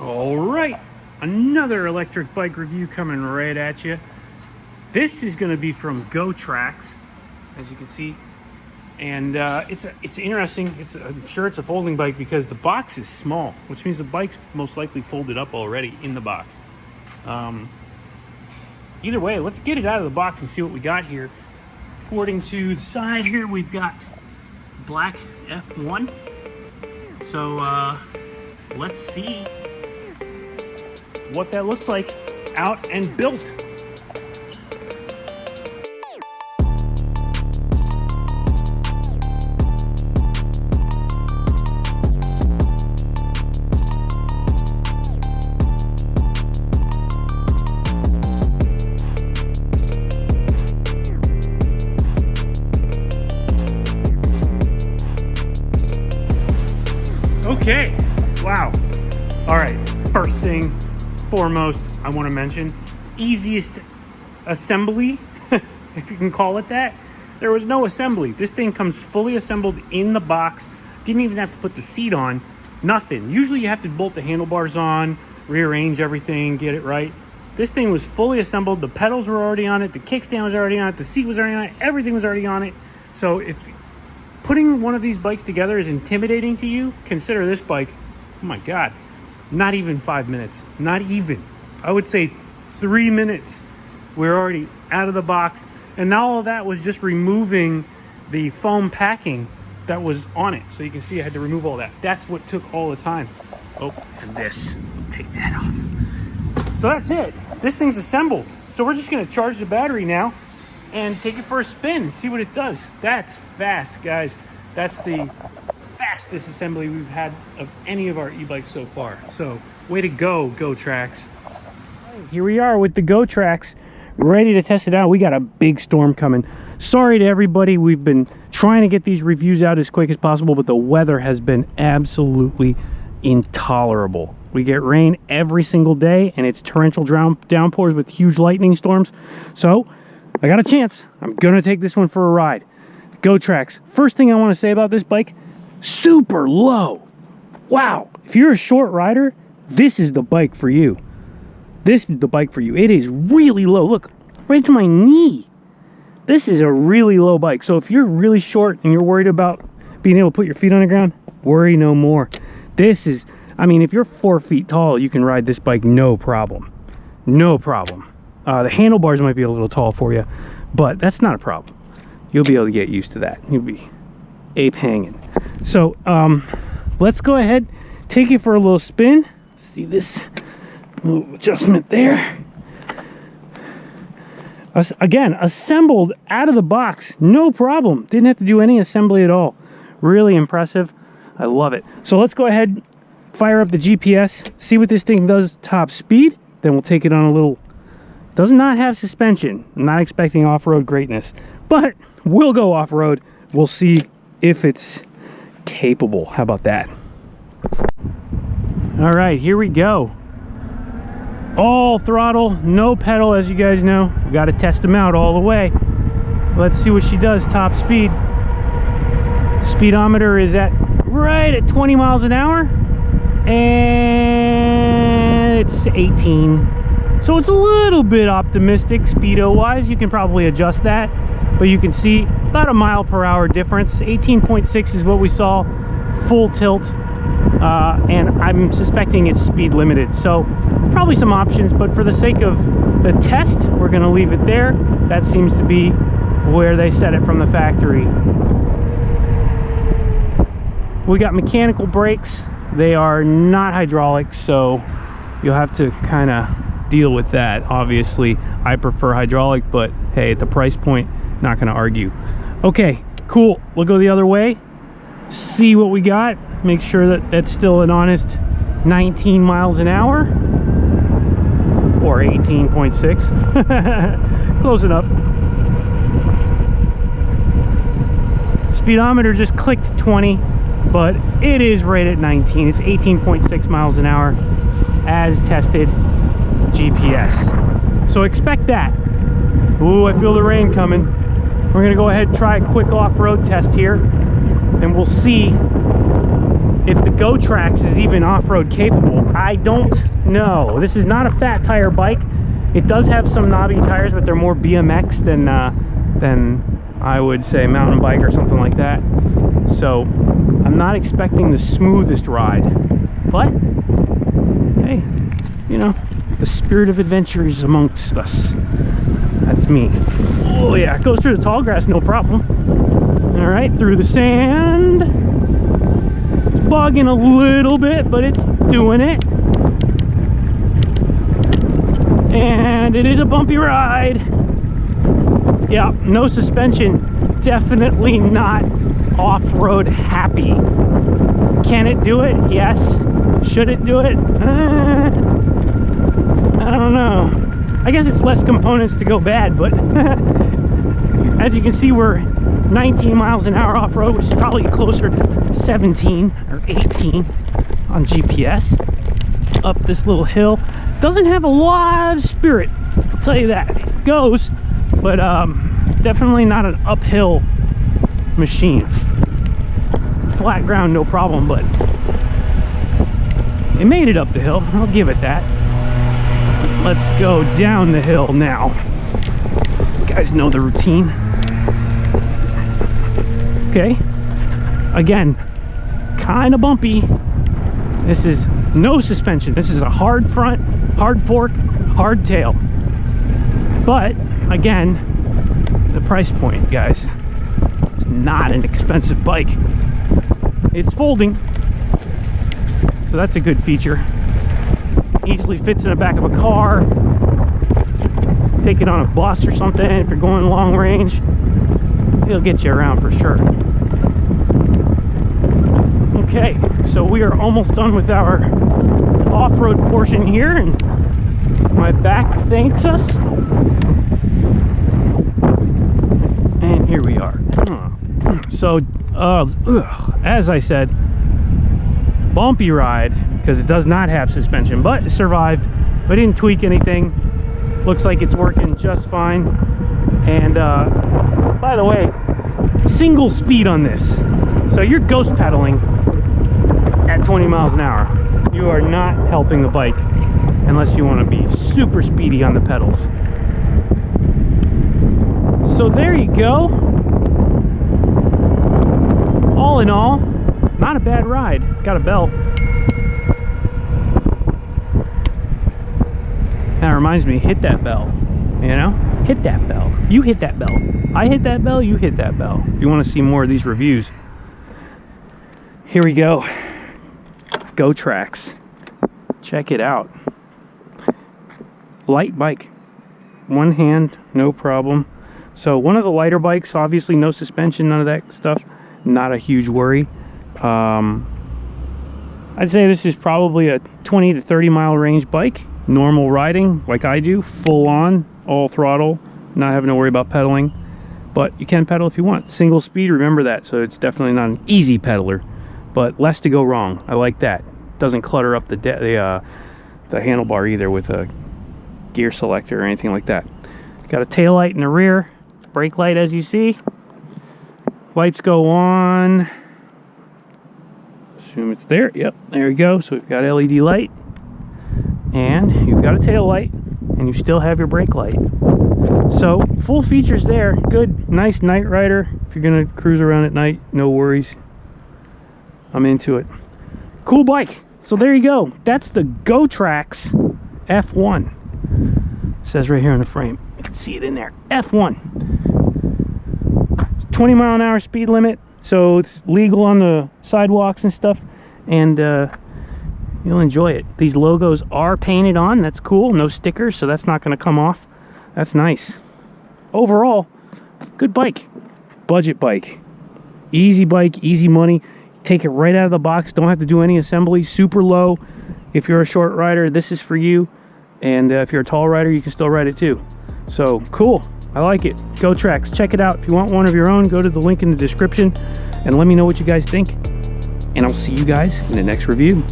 All right, another electric bike review coming right at you. This is going to be from TRAX, as you can see, and it's interesting. I'm sure it's a folding bike because the box is small, which means the bike's most likely folded up already in the box. Either way, let's get it out of the box and see what we got here. According to the side here, we've got black F1. So let's see what that looks like out and built. Okay, wow. All right, first thing foremost, I want to mention, easiest assembly, if you can call it that. There was no assembly. This thing comes fully assembled in the box. Didn't even have to put the seat on, nothing. Usually you have to bolt the handlebars on, rearrange everything, get it right. This thing was fully assembled. The pedals were already on it, the kickstand was already on it, the seat was already on it, everything was already on it. So if putting one of these bikes together is intimidating to you, consider this bike, oh my God, not even 5 minutes, not even. I would say 3 minutes. We're already out of the box. And now all that was just removing the foam packing that was on it. So you can see I had to remove all that. That's what took all the time. Oh, and this, take that off. So that's it. This thing's assembled. So we're just gonna charge the battery now and take it for a spin and see what it does. That's fast, guys. That's the fastest assembly we've had of any of our e-bikes so far. So way to go, TRAX. Here we are with the TRAX, ready to test it out. We got a big storm coming. Sorry to everybody, we've been trying to get these reviews out as quick as possible, but the weather has been absolutely intolerable. We get rain every single day, and it's torrential downpours with huge lightning storms. So I got a chance. I'm gonna take this one for a ride. TRAX. First thing I want to say about this bike, super low. Wow. If you're a short rider, this is the bike for you. This is the bike for you. It is really low. Look, right to my knee. This is a really low bike. So if you're really short and you're worried about being able to put your feet on the ground, worry no more. This is, I mean, if you're 4 feet tall, you can ride this bike no problem. No problem. The handlebars might be a little tall for you, but that's not a problem. You'll be able to get used to that. You'll be ape hanging. So let's go ahead, take it for a little spin. See this little adjustment there. Again, assembled out of the box, no problem. Didn't have to do any assembly at all. Really impressive. I love it. So let's go ahead, fire up the GPS, see what this thing does top speed. Then we'll take it on a little. Does not have suspension. I'm not expecting off-road greatness, but we'll go off-road. We'll see if it's capable. How about that? All right, here we go. All throttle, no pedal, as you guys know. We got to test them out all the way. Let's see what she does top speed. Speedometer is right at 20 miles an hour, and it's 18. So it's a little bit optimistic speedo-wise. You can probably adjust that, but you can see about a mile per hour difference. 18.6 is what we saw, full tilt, and I'm suspecting it's speed limited. So probably some options, but for the sake of the test, we're gonna leave it there. That seems to be where they set it from the factory. We got mechanical brakes. They are not hydraulic, so you'll have to kind of deal with that. Obviously I prefer hydraulic, but hey, at the price point, not gonna argue. Okay, cool. We'll go the other way, see what we got, make sure that that's still an honest 19 miles an hour or 18.6. Close enough. Speedometer just clicked 20, but it is right at 19. It's 18.6 miles an hour as tested GPS. So expect that. Ooh, I feel the rain coming. We're gonna go ahead and try a quick off-road test here, and we'll see if the TRAX is even off-road capable. I don't know. This is not a fat tire bike. It does have some knobby tires, but they're more BMX than I would say mountain bike or something like that. So I'm not expecting the smoothest ride, but hey, you know, the spirit of adventure is amongst us. That's me. Oh yeah, it goes through the tall grass, no problem. All right, through the sand. It's bogging a little bit, but it's doing it. And it is a bumpy ride. Yeah, no suspension. Definitely not off-road happy. Can it do it? Yes. Should it do it? I don't know. I guess it's less components to go bad, but as you can see, we're 19 miles an hour off-road, which is probably closer to 17 or 18 on GPS. Up this little hill. Doesn't have a lot of spirit, I'll tell you that. It goes, but definitely not an uphill machine. Flat ground, no problem, but it made it up the hill. I'll give it that. Let's go down the hill now. You guys know the routine. Okay. Again, kind of bumpy. This is no suspension. This is a hard front, hard fork, hard tail. But again, the price point, guys. It's not an expensive bike. It's folding, so that's a good feature. Easily fits in the back of a car. Take it on a bus or something if you're going long range. It'll get you around for sure. Okay, so we are almost done with our off-road portion here, and my back thanks us. And here we are. So, as I said, bumpy ride, because it does not have suspension, but it survived. We didn't tweak anything. Looks like it's working just fine. And by the way, single speed on this. So you're ghost pedaling at 20 miles an hour. You are not helping the bike unless you want to be super speedy on the pedals. So there you go. All in all, not a bad ride. Got a bell. That reminds me, hit that bell. You know? Hit that bell. You hit that bell. I hit that bell, you hit that bell. If you want to see more of these reviews. Here we go. TRAX. Check it out. Light bike. One hand, no problem. So one of the lighter bikes, obviously no suspension, none of that stuff. Not a huge worry. I'd say this is probably a 20 to 30 mile range bike. Normal riding, like I do, full on, all throttle, not having to worry about pedaling. But you can pedal if you want. Single speed, remember that. So it's definitely not an easy pedaler, but less to go wrong. I like that. Doesn't clutter up the handlebar either with a gear selector or anything like that. Got a tail light in the rear, brake light as you see. Lights go on. Assume it's there. Yep, there you go. So we've got LED light, and you've got a tail light, and you still have your brake light. So full features there. Good, nice night rider. If you're gonna cruise around at night, no worries. I'm into it. Cool bike. So there you go. That's the TRAX F1. It says right here on the frame. You can see it in there. F1. 20 mile an hour speed limit, so it's legal on the sidewalks and stuff, and you'll enjoy it. These logos are painted on. That's cool. No stickers, so that's not going to come off. That's nice. Overall, good bike. Budget bike. Easy bike, easy money. Take it right out of the box. Don't have to do any assembly. Super low. If you're a short rider, this is for you. And if you're a tall rider, you can still ride it too. So cool. I like it. TRAX. Check it out. If you want one of your own, go to the link in the description and let me know what you guys think. And I'll see you guys in the next review.